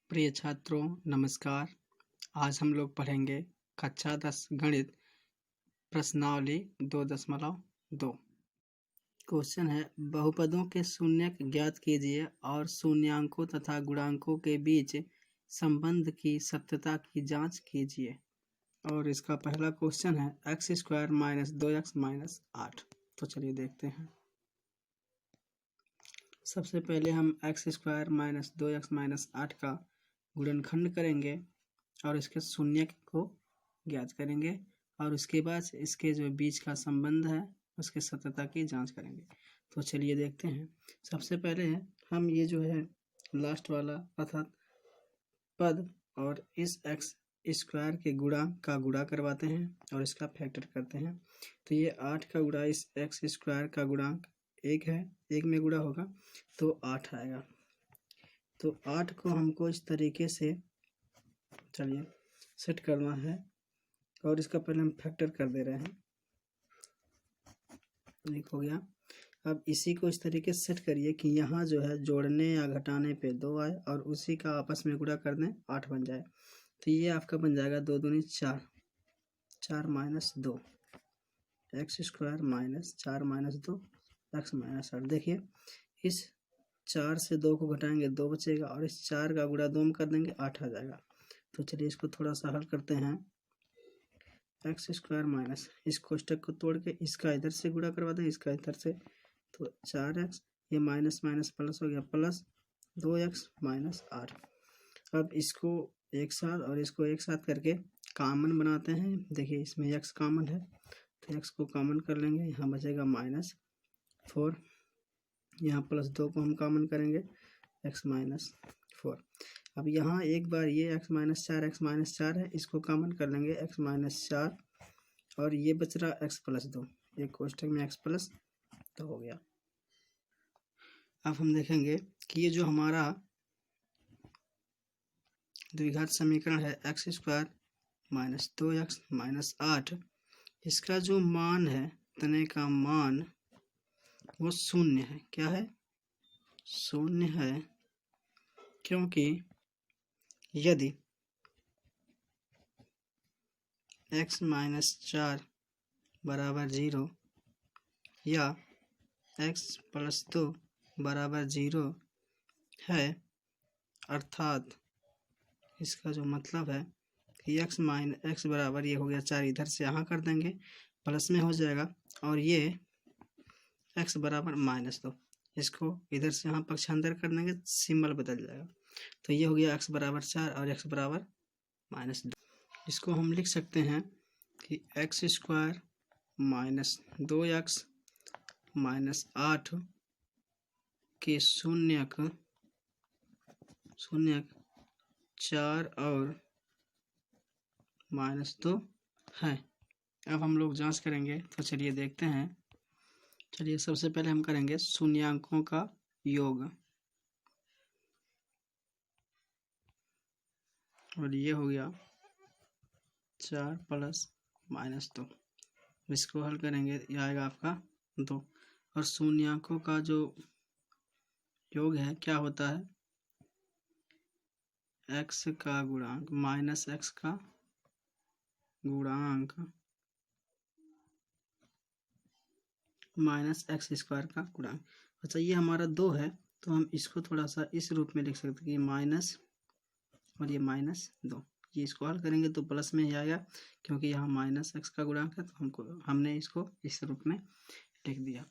प्रिय छात्रों नमस्कार। आज हम लोग पढ़ेंगे कक्षा 10 गणित प्रश्नावली 2.2। क्वेश्चन है बहुपदों के शून्यक ज्ञात कीजिए और शून्यांकों तथा गुणांकों के बीच संबंध की सत्यता की जांच कीजिए। और इसका पहला क्वेश्चन है x² - 2x - 8। तो चलिए देखते हैं। सबसे पहले हम x² - 2x - 8 का गुणनखंड करेंगे और इसके शून्यक को ज्ञात करेंगे और उसके बाद इसके जो बीच का संबंध है उसके सत्यता की जांच करेंगे। तो चलिए देखते हैं। सबसे पहले हम ये जो है लास्ट वाला अर्थात पद और इस x² के गुणा का गुणा करवाते हैं और इसका फैक्टर करते हैं। तो ये 8 का गुणा इस x² का गुणांक 1 है, 1 में गुणा होगा तो 8 आएगा। तो 8 को हमको इस तरीके से चलिए सेट करना है और इसका पहले हम फैक्टर कर दे रहे हैं। 1 हो गया। अब इसी को इस तरीके से सेट करिए कि यहाँ जो है जोड़ने या घटाने पे 2 आए और उसी का आपस में गुणा कर दें 8 बन जाए। तो ये आपका बन जाएगा 2 दूनी 4, 4 - 2 x² - 4 - 2 x - 8। देखिए इस 4 से 2 को घटाएंगे 2 बचेगा और इस 4 का गुणा 2 में कर देंगे 8 आ जाएगा। तो चलिए इसको थोड़ा सा हल करते हैं। x² माइनस इस कोष्टक को तोड़ के इसका इधर से गुणा करवा दें, इसका इधर से, तो 4x, ये माइनस माइनस प्लस हो गया, प्लस 2x - 8। अब इसको एक साथ और इसको एक साथ करके कॉमन बनाते हैं। देखिए इसमें x कॉमन है तो x को कॉमन कर लेंगे, यहाँ बचेगा -4, यहाँ +2 को हम कॉमन करेंगे x - 4। अब यहाँ एक बार ये x - 4 है, इसको कॉमन कर लेंगे x - 4 और ये बच रहा x + 2, एक कोष्टक में x + 2 हो गया। अब हम देखेंगे कि ये जो हमारा द्विघात समीकरण है x² - 2x - 8, इसका जो मान है तने का मान वो 0 है। क्या है? 0 है, क्योंकि यदि x - 4 = 0 या x + 2 = 0 है, अर्थात इसका जो मतलब है कि x बराबर ये हो गया 4, इधर से यहाँ कर देंगे प्लस में हो जाएगा और ये x बराबर -2, इसको इधर से यहाँ पक्षांतर कर देंगे, सिंबल बदल जाएगा। तो ये हो गया x बराबर 4 और x बराबर -2। इसको हम लिख सकते हैं कि x² - 2x - 8 के शून्यक 4 और -2 है। अब हम लोग जांच करेंगे, तो चलिए देखते हैं। चलिए सबसे पहले हम करेंगे शून्यांकों का योग, और ये हो गया 4 + -2। इसको हल करेंगे, ये आएगा आपका 2। और शून्यांकों का जो योग है क्या होता है? x का गुणांक -x का गुणांक -x² का गुणांक। अच्छा ये हमारा 2 है तो हम इसको थोड़ा सा इस रूप में लिख सकते हैं कि माइनस और ये -2। ये इसको हल करेंगे तो प्लस में ही आएगा, क्योंकि यहाँ -x का गुणांक है तो हमने इसको इस रूप में लिख दिया।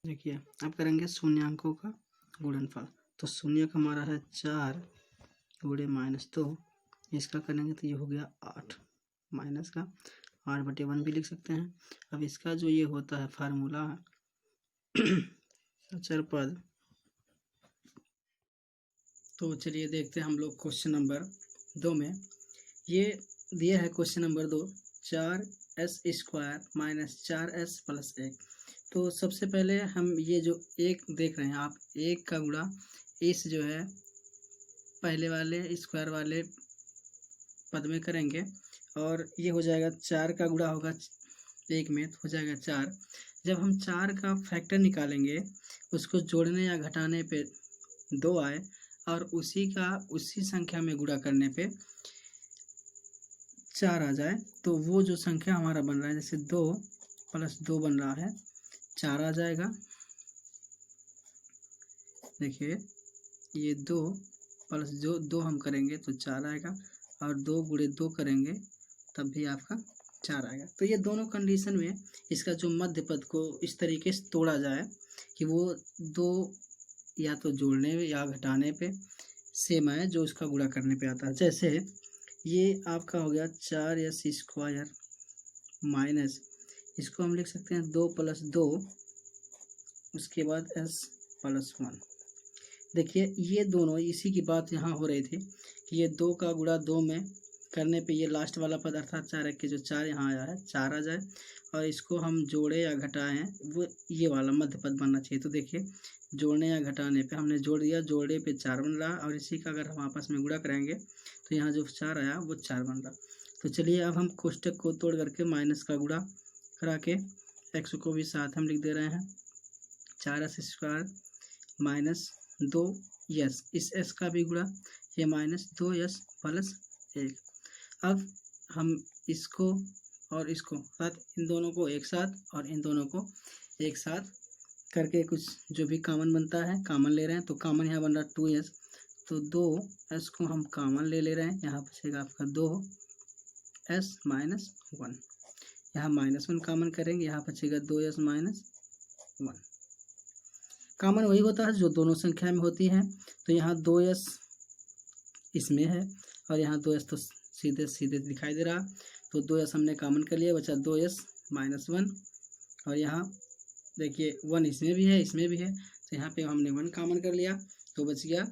देखिए अब करेंगे शून्यांकों का गुणनफल। तो शून्यक हमारा है 4 × -2, इसका करेंगे तो ये हो गया 8, माइनस का 8/1 भी लिख सकते हैं। अब इसका जो ये होता है फार्मूला अचर पद, तो चलिए देखते हैं हम लोग क्वेश्चन नंबर 2 में। ये दिया है क्वेश्चन नंबर 2, 4s² - 4s + 1। तो सबसे पहले हम ये जो 1 देख रहे हैं आप, 1 का गुणा इस जो है पहले वाले स्क्वायर वाले पद में करेंगे और ये हो जाएगा 4 का गुणा होगा 1 में तो हो जाएगा 4। जब हम 4 का फैक्टर निकालेंगे, उसको जोड़ने या घटाने पे 2 आए और उसी संख्या में गुणा करने पे 4 आ जाए तो वो जो संख्या हमारा बन रहा है, जैसे 2 + 2 बन रहा है, 4 आ जाएगा। देखिए ये 2 प्लस जो 2 हम करेंगे तो 4 आएगा, और 2 गुणे 2 करेंगे तब भी आपका 4 आएगा। तो ये दोनों कंडीशन में इसका जो मध्य पद को इस तरीके से तोड़ा जाए कि वो 2 या तो जोड़ने या घटाने पे सेम आए जो उसका गुणा करने पे आता है। जैसे ये आपका हो गया 4s² माइनस, इसको हम लिख सकते हैं 2 + 2, उसके बाद s + 1। देखिए ये दोनों इसी की बात यहाँ हो रही थी कि ये 2 का गुणा 2 में करने पे ये लास्ट वाला पद अर्थात 4 के जो 4 यहाँ आया है 4 आ जाए, और इसको हम जोड़े या घटाएं वो ये वाला मध्य पद बनना चाहिए। तो देखिए जोड़ने या घटाने पे हमने जोड़ दिया, जोड़े पे 4 बन रहा, और इसी का अगर हम आपस में गुणा करेंगे तो यहाँ जो 4 आया वो 4 बन रहा। तो चलिए अब हम कोष्टक को तोड़ करके माइनस का गुणा करा के एक्स को भी साथ हम लिख दे रहे हैं, 4s² माइनस 2s, इस s का भी गुणा, ये -2s + 1। अब हम इसको और इसको साथ, इन दोनों को एक साथ और इन दोनों को एक साथ करके कुछ जो भी कॉमन बनता है कॉमन ले रहे हैं। तो कॉमन यहाँ बन रहा 2s, तो 2s को हम कॉमन ले रहे हैं, यहाँ बचेगा आपका 2s - 1। यहाँ -1 कॉमन करेंगे, यहाँ बचेगा 2s - 1। कॉमन वही होता है जो दोनों संख्या में होती है। तो यहाँ 2s इसमें है और यहाँ 2s तो सीधे सीधे दिखाई दे रहा, तो 2s हमने कॉमन कर लिया, बचा 2s - 1। और यहाँ देखिए 1 इसमें भी है इसमें भी है, तो यहाँ पे हमने 1 कॉमन कर लिया तो बच गया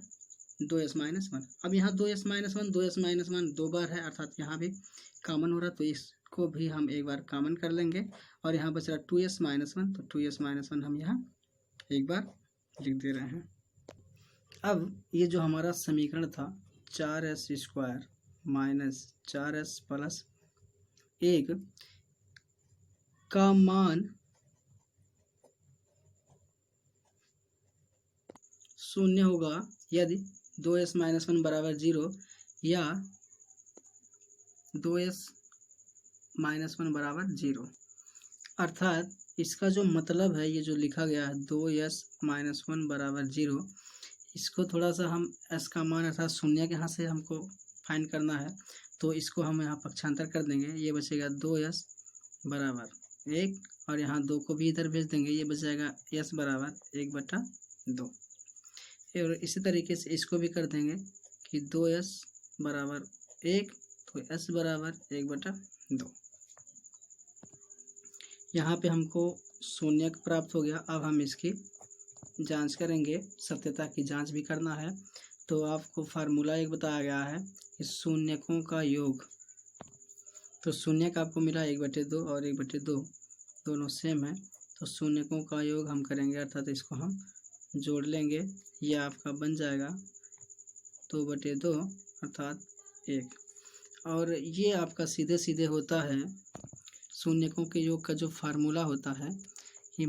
2s - 1। अब यहाँ 2s - 1 2s - 1 2 बार है, अर्थात यहाँ भी कॉमन हो रहा, तो इसको भी हम एक बार कॉमन कर लेंगे। और यहाँ बच रहा 2s - 1, तो 2s - 1 हम यहाँ एक बार लिख दे रहे हैं। अब ये जो हमारा समीकरण था 4s² माइनस 4s + 1 का मान 0 होगा यदि 2s - 1 = 0 या 2s - 1 = 0। अर्थात इसका जो मतलब है, ये जो लिखा गया है 2s - 1 = 0, इसको थोड़ा सा हम s का मान अर्थात 0 के यहाँ से हमको फाइंड करना है, तो इसको हम यहाँ पक्षांतर कर देंगे। ये बचेगा 2s = 1, और यहाँ 2 को भी इधर भेज देंगे, ये बच जाएगा s = 1/2। और इसी तरीके से इसको भी कर देंगे कि 2s = 1, तो s = 1/2। यहाँ पे हमको 0 प्राप्त हो गया। अब हम इसकी जांच करेंगे, सत्यता की जांच भी करना है। तो आपको फार्मूला एक बताया गया है कि शून्यकों का योग, तो शून्यक आपको मिला 1/2 और 1/2 दोनों सेम है, तो शून्यकों का योग हम करेंगे, अर्थात इसको हम जोड़ लेंगे, यह आपका बन जाएगा 2/2 अर्थात 1। और ये आपका सीधे सीधे होता है, शून्यकों के योग का जो फार्मूला होता है कि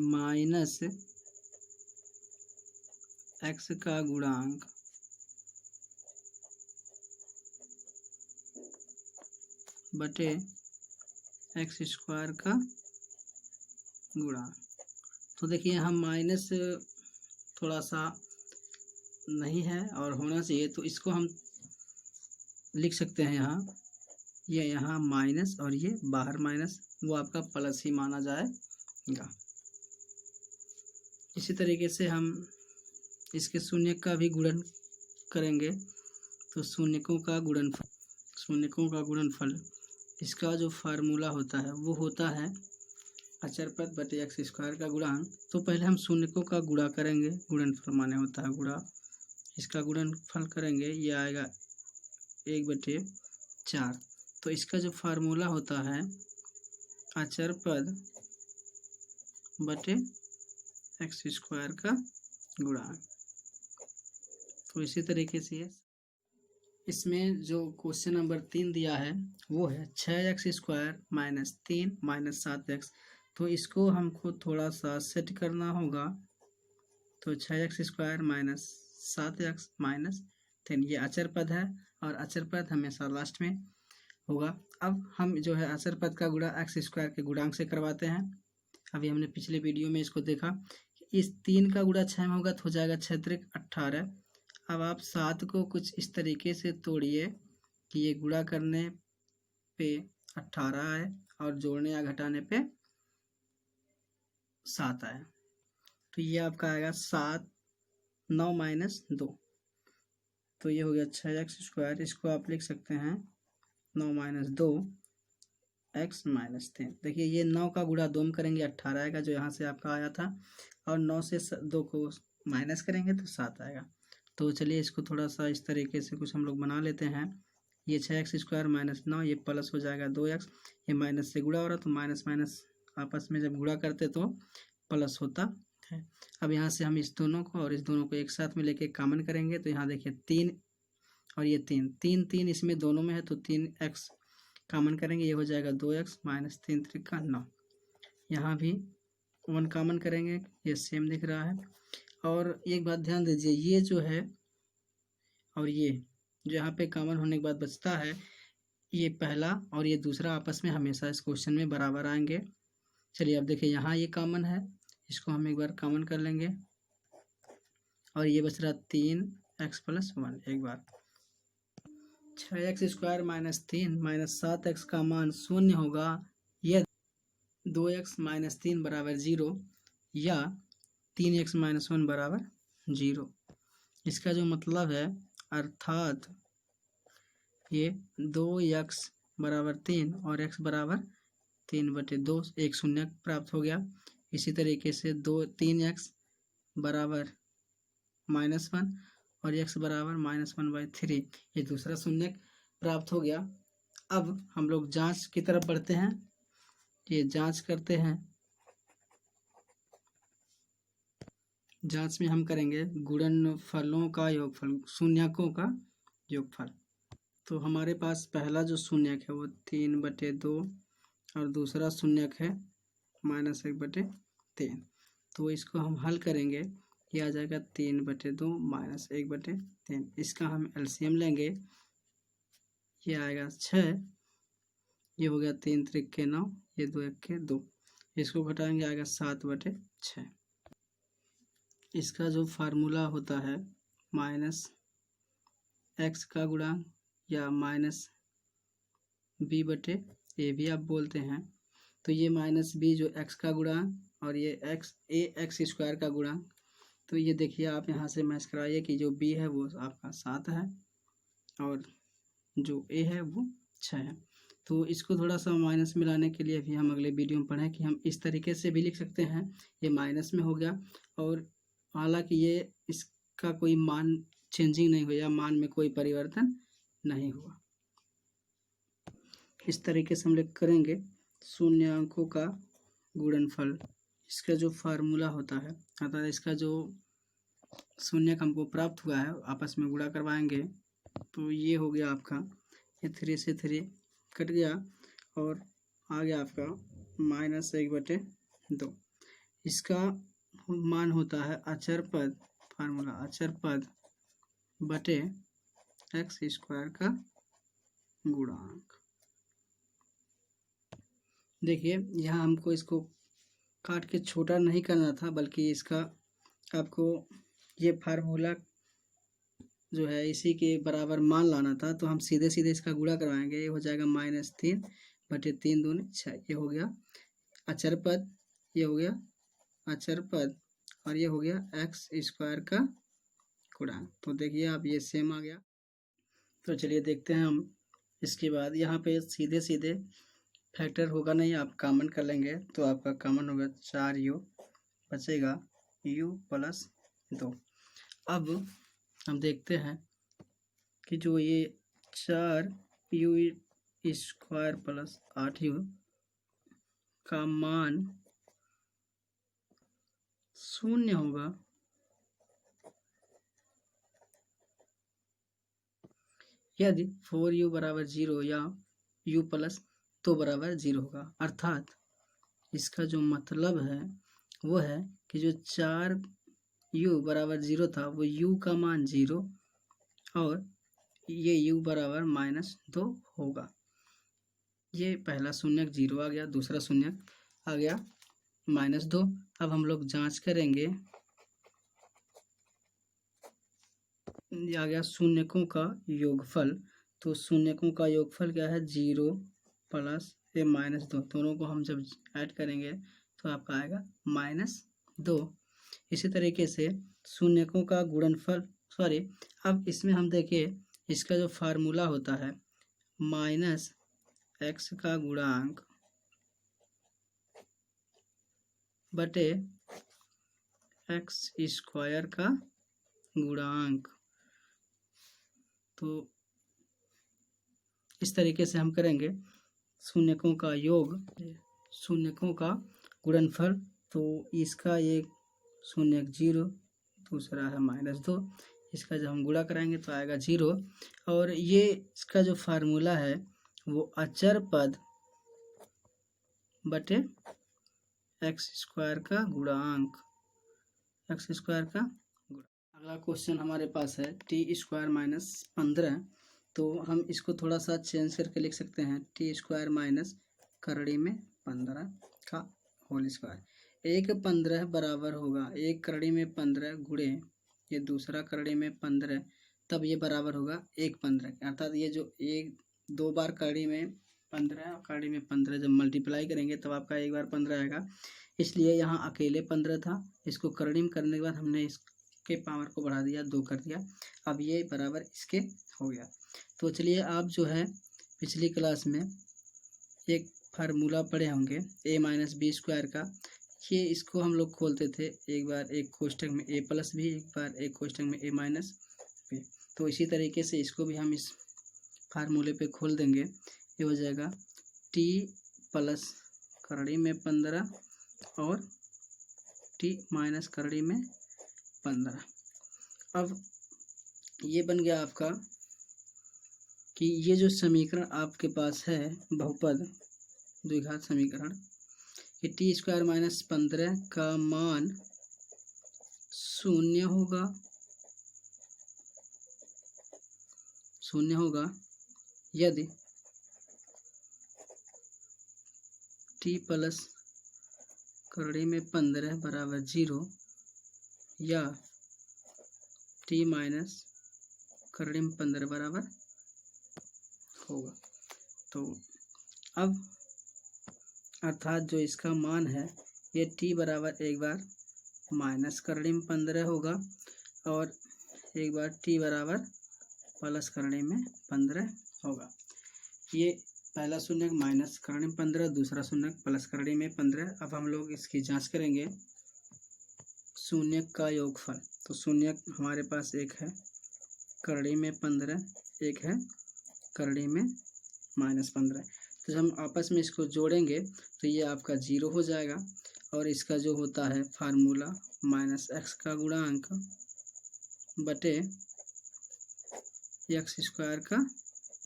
-x का गुणांक बटे x² का गुणांक। तो देखिए यहाँ माइनस थोड़ा सा नहीं है और होना चाहिए, तो इसको हम लिख सकते हैं यहाँ, ये यहाँ माइनस और ये बाहर माइनस, वो आपका प्लस ही माना जाएगा। इसी तरीके से हम इसके शून्य का भी गुणन करेंगे, तो शून्यकों का गुणनफल इसका जो फार्मूला होता है वो होता है अचर पद बटे x² का गुणांक। तो पहले हम शून्यकों का गुणा करेंगे, गुणनफल माने होता है गुणा, इसका गुणनफल करेंगे, ये आएगा 1/4। तो इसका जो फार्मूला होता है अचर पद बटे x² का गुणांक। तो इसी तरीके से इसमें जो क्वेश्चन नंबर 3 दिया है वो है 6x² - 3 - 7x। तो इसको हमको थोड़ा सा सेट करना होगा, तो 6x² - 7x 3। ये अचर पद है और अचर पद हमेशा लास्ट में होगा। अब हम जो है अचर पद का गुणा एक्स स्क्वायर के गुणांक से करवाते हैं। अभी हमने पिछले वीडियो में इसको देखा, इस 3 का गुणा 6 में होगा तो हो जाएगा 6 त्रिक 18। अब आप 7 को कुछ इस तरीके से तोड़िए कि ये गुणा करने पे 18 आए और जोड़ने या घटाने पे 7 आए। तो ये आपका आएगा 7 9 माइनस 2, तो ये हो गया 6x स्क्वायर। इसको आप लिख सकते हैं 9 माइनस 2 x माइनस 3। देखिए ये 9 का गुणा 2 में करेंगे 18 आएगा जो यहाँ से आपका आया था, और 9 से 2 को माइनस करेंगे तो 7 आएगा। तो चलिए इसको थोड़ा सा इस तरीके से कुछ हम लोग बना लेते हैं। ये 6x स्क्वायर माइनस 9, ये प्लस हो जाएगा 2x, ये माइनस से गुणा हो रहा तो माइनस माइनस आपस में जब गुणा करते तो प्लस होता है। अब यहाँ से हम इस दोनों को और इस दोनों को एक साथ में लेके कॉमन करेंगे तो यहाँ देखिए 3 और ये 3 3 इसमें दोनों में है तो 3x कॉमन करेंगे, ये हो जाएगा 2x माइनस 3 त्रिका 9। यहाँ भी 1 कॉमन करेंगे, ये सेम दिख रहा है। और एक बात ध्यान दीजिए, ये जो है और ये जो यहाँ पे कॉमन होने के बाद बचता है, ये पहला और ये दूसरा आपस में हमेशा इस क्वेश्चन में बराबर आएंगे। चलिए अब देखिए यहाँ ये कॉमन है, इसको हम एक बार कॉमन कर लेंगे और ये बच रहा 3x प्लस 1। एक बार 6x square minus 3 minus 7x का मान 0 होगा यदि 2x माइनस 3 बराबर 0 या 3x माइनस 1 बराबर 0। इसका जो मतलब है अर्थात ये 2x बराबर 3 और x बराबर 3/2, एक शून्य प्राप्त हो गया। इसी तरीके से 3x बराबर -1 और x बराबर -1/3, ये दूसरा शून्य प्राप्त हो गया। अब हम लोग जांच की तरफ बढ़ते हैं। ये जांच करते हैं, जांच में हम करेंगे गुणनफलों का योगफल, शून्यकों का योगफल। तो हमारे पास पहला जो शून्यक है वो 3/2 और दूसरा शून्यक है -1/3। तो इसको हम हल करेंगे, ये आ जाएगा 3/2 -1/3। इसका हम एलसीएम लेंगे, ये आएगा 6, ये हो गया 3 त्रिक 9, ये 2 1 2, इसको घटाएंगे आएगा 7/6। इसका जो फार्मूला होता है -x का गुणांक या -b/a भी आप बोलते हैं। तो ये -b जो x का गुणांक और ये x स्क्वायर का गुणांक। तो ये देखिए आप यहाँ से मैच कराइए कि जो b है वो आपका 7 है और जो a है वो 6 है। तो इसको थोड़ा सा माइनस मिलाने के लिए भी हम अगले वीडियो में पढ़ें कि हम इस तरीके से भी लिख सकते हैं। ये माइनस में हो गया और हालांकि ये इसका कोई मान चेंजिंग नहीं हुआ, मान में कोई परिवर्तन नहीं हुआ। इस तरीके से हम लोग करेंगे शून्यकों का गुणनफल। इसका जो फार्मूला होता है अर्थात इसका जो शून्यक हमको प्राप्त हुआ है आपस में गुणा करवाएंगे तो ये हो गया आपका, ये 3 से 3 कट गया और आ गया आपका -1/2। इसका मान होता है अचर पद, फार्मूला अचर पद बटे x स्क्वायर का गुणांक। देखिए यहाँ हमको इसको काट के छोटा नहीं करना था, बल्कि इसका आपको ये फार्मूला जो है इसी के बराबर मान लाना था। तो हम सीधे सीधे इसका गुणा करवाएंगे, ये हो जाएगा -3/3 दूनी 6, ये हो गया अचर पद, ये हो गया अचर पद और ये हो गया x स्क्वायर का गुणांक। तो देखिए आप ये सेम आ गया। तो चलिए देखते हैं हम इसके बाद, यहाँ पे सीधे सीधे फैक्टर होगा नहीं, आप कॉमन कर लेंगे तो आपका कॉमन होगा 4u बचेगा u प्लस 2। अब हम देखते हैं कि जो ये 4u स्क्वायर प्लस 8u का मान 0 होगा यदि 4u बराबर 0 या u प्लस 2 बराबर 0 होगा। अर्थात इसका जो मतलब है वो है कि जो 4u बराबर 0 था वो u का मान 0 और ये u बराबर -2 होगा। ये पहला शून्यक 0 आ गया, दूसरा शून्यक आ गया -2। अब हम लोग जांच करेंगे, ये आ गया शून्यकों का योगफल। तो शून्यकों का योगफल क्या है, 0 प्लस ये -2, दोनों को हम जब ऐड करेंगे तो आपका आएगा -2। इसी तरीके से शून्यकों का गुणनफल, सॉरी, अब इसमें हम देखिए इसका जो फार्मूला होता है -x का गुणांक बटे x² का गुणांक। तो इस तरीके से हम करेंगे शून्यकों का योग, शून्यकों का गुणनफल। तो इसका एक शून्यक 0, दूसरा है -2, इसका जब हम गुणा कराएंगे तो आएगा 0। और ये इसका जो फार्मूला है वो अचर पद बटे x² का गुणांक, x² का गुणांक। अगला क्वेश्चन हमारे पास है t² - 15। तो हम इसको थोड़ा सा चेंज करके लिख सकते हैं, t² - करड़ी में 15 का होल स्क्वायर। 1 15 बराबर होगा 1 करड़ी में 15 गुणे ये दूसरा करड़ी में 15, तब ये बराबर होगा 1 15। अर्थात ये जो एक 2 बार करड़ी में 15 और करड़ी में 15 जब मल्टीप्लाई करेंगे तब आपका 1 बार 15 आएगा। इसलिए यहाँ अकेले 15 था, इसको करड़ी में करने के बाद हमने इसके पावर को बढ़ा दिया, 2 कर दिया। अब ये बराबर इसके हो गया। तो चलिए आप जो है पिछली क्लास में एक फार्मूला पढ़े होंगे a - b² का, ये इसको हम लोग खोलते थे एक बार एक कोष्ठक में a + b, एक बार एक कोष्ठक में a - b। तो इसी तरीके से इसको भी हम इस फार्मूले पे खोल देंगे। ये हो जाएगा t + करड़ी में 15 और t - करड़ी में 15। अब ये बन गया आपका कि ये जो समीकरण आपके पास है बहुपद द्विघात समीकरण, कि t² - 15 का मान 0 होगा यदि t + करड़ी में 15 बराबर 0 या t - करड़ी में 15 बराबर होगा। तो अब अर्थात जो इसका मान है ये t बराबर एक बार माइनस करड़ी में 15 होगा और एक बार t बराबर प्लस करड़ी में 15 होगा। ये पहला शून्यक माइनस करड़ी में 15, दूसरा शून्यक प्लस करड़ी में 15। अब हम लोग इसकी जांच करेंगे शून्यक का योगफल। तो शून्यक हमारे पास एक है करड़ी में 15, एक है करड़ी में -15। तो जब हम आपस में इसको जोड़ेंगे तो ये आपका 0 हो जाएगा और इसका जो होता है फार्मूला -x का गुणांक बटे x² का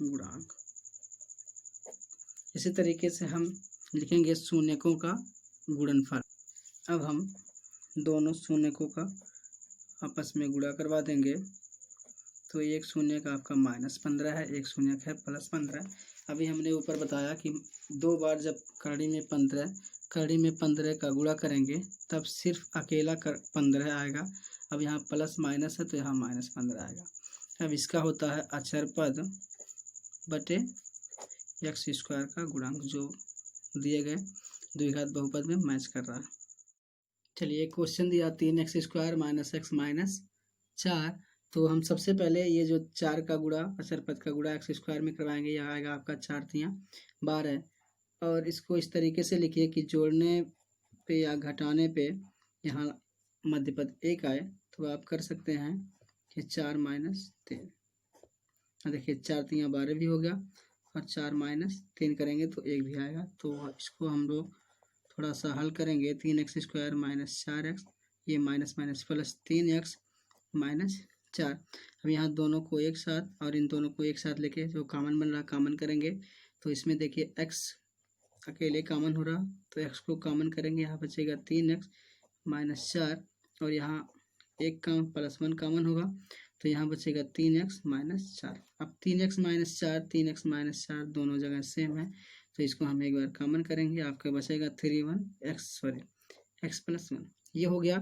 गुणांक। इसी तरीके से हम लिखेंगे शून्यकों का गुणनफल। अब हम दोनों शून्यकों का आपस में गुणा करवा देंगे। तो एक शून्यक आपका -15 है, एक शून्यक है +15। अभी हमने ऊपर बताया कि 2 बार जब करड़ी में 15 का गुणा करेंगे तब सिर्फ अकेला 15 आएगा। अब यहाँ प्लस माइनस है तो यहाँ -15 आएगा। अब इसका होता है अचर पद बटे x² का गुणांक, जो दिए गए द्विघात बहुपद में मैच कर रहा है। चलिए क्वेश्चन दिया 3x² - x - 4। तो हम सबसे पहले ये जो 4 का गुणा अचर पद का गुणा x² में करवाएंगे। यह आएगा आपका 4 × 12 और इसको इस तरीके से लिखिए कि जोड़ने पे या घटाने पे यहाँ मध्य पद 1 आए तो आप कर सकते हैं कि 4 - 3। देखिए 4 × 12 भी हो गया और 4 - 3 करेंगे तो 1 भी आएगा। तो इसको हम लोग थोड़ा सा हल करेंगे। 3x² - 4x, ये माइनस माइनस प्लस 3x - 4। अब यहाँ दोनों को एक साथ और इन दोनों को एक साथ लेके जो कॉमन बन रहा कॉमन करेंगे। तो इसमें देखिए x अकेले कॉमन हो रहा तो x को कॉमन करेंगे, यहाँ बचेगा 3x - 4 और यहाँ 1 का +1 कॉमन होगा तो यहाँ बचेगा 3x माइनस 4। अब 3x माइनस 4 3x माइनस 4 दोनों जगह सेम है, तो इसको हम एक बार कॉमन करेंगे, आपका बचेगा 3 x प्लस 1। ये हो गया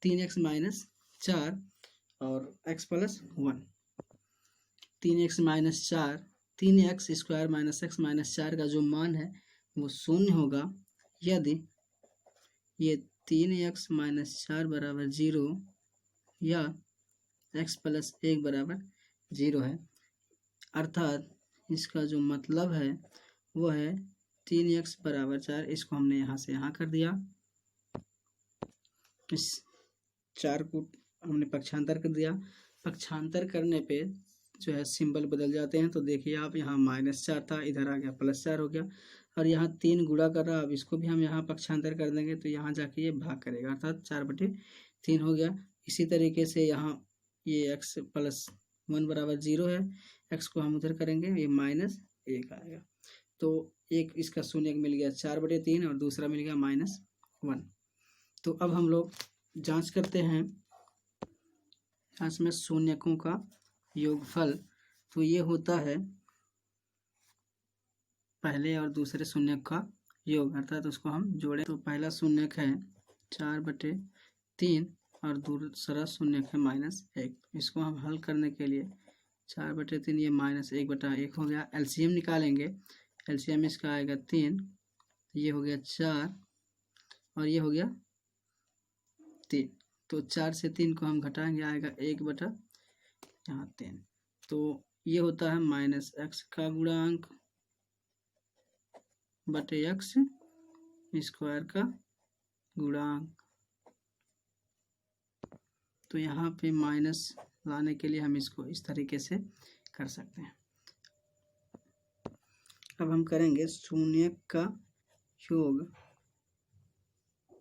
3x माइनस 4 और x plus 1। 3x minus 4 3x square minus x minus 4 का जो मान है वो शून्य होगा यदि ये 3x माइनस 4 बराबर 0 या x प्लस 1 बराबर 0 है। अर्थात इसका जो मतलब है वो है 3x बराबर 4। इसको हमने यहाँ से यहाँ कर दिया, इस 4 को हमने पक्षांतर कर दिया। पक्षांतर करने पे जो है सिंबल बदल जाते हैं। तो देखिए आप, यहाँ -4 था, इधर आ गया +4 हो गया, और यहाँ 3 गुणा कर रहा। अब इसको भी हम यहाँ पक्षांतर कर देंगे तो यहाँ जाके ये भाग करेगा, अर्थात 4/3 हो गया। इसी तरीके से यहाँ ये x प्लस 1 बराबर 0 है, x को हम उधर करेंगे, ये -1 आएगा। तो एक इसका शून्य मिल गया 4/3 और दूसरा मिल गया -1। तो अब हम लोग जांच करते हैं इसमें शून्यकों का योगफल। तो ये होता है पहले और दूसरे शून्यक का योग, अर्थात उसको हम जोड़ें। तो पहला शून्यक है 4/3 और दूसरा शून्यक है -1। इसको हम हल करने के लिए 4/3 ये -1/1 हो गया। एलसीएम निकालेंगे, एलसीएम इसका आएगा 3, ये हो गया 4 और ये हो गया 3। तो 4 से 3 को हम घटाएंगे, आएगा 1/3। तो ये होता है -x का गुणांक बटे x स्क्वायर का गुणांक। तो यहाँ पे माइनस लाने के लिए हम इसको इस तरीके से कर सकते हैं। अब हम करेंगे शून्यक का योग,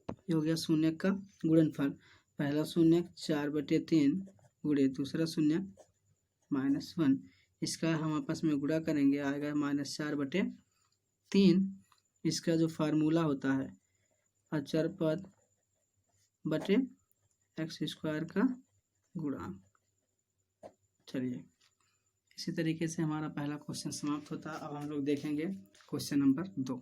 ये हो गया शून्यक का गुणनफल। पहला शून्यक 4/3 गुणे दूसरा शून्यक -1, इसका हम आपस में गुणा करेंगे, आएगा -4/3। इसका जो फार्मूला होता है अचर पद बटे x स्क्वायर का गुणांक। चलिए, इसी तरीके से हमारा पहला क्वेश्चन समाप्त होता है। अब हम लोग देखेंगे क्वेश्चन नंबर 2।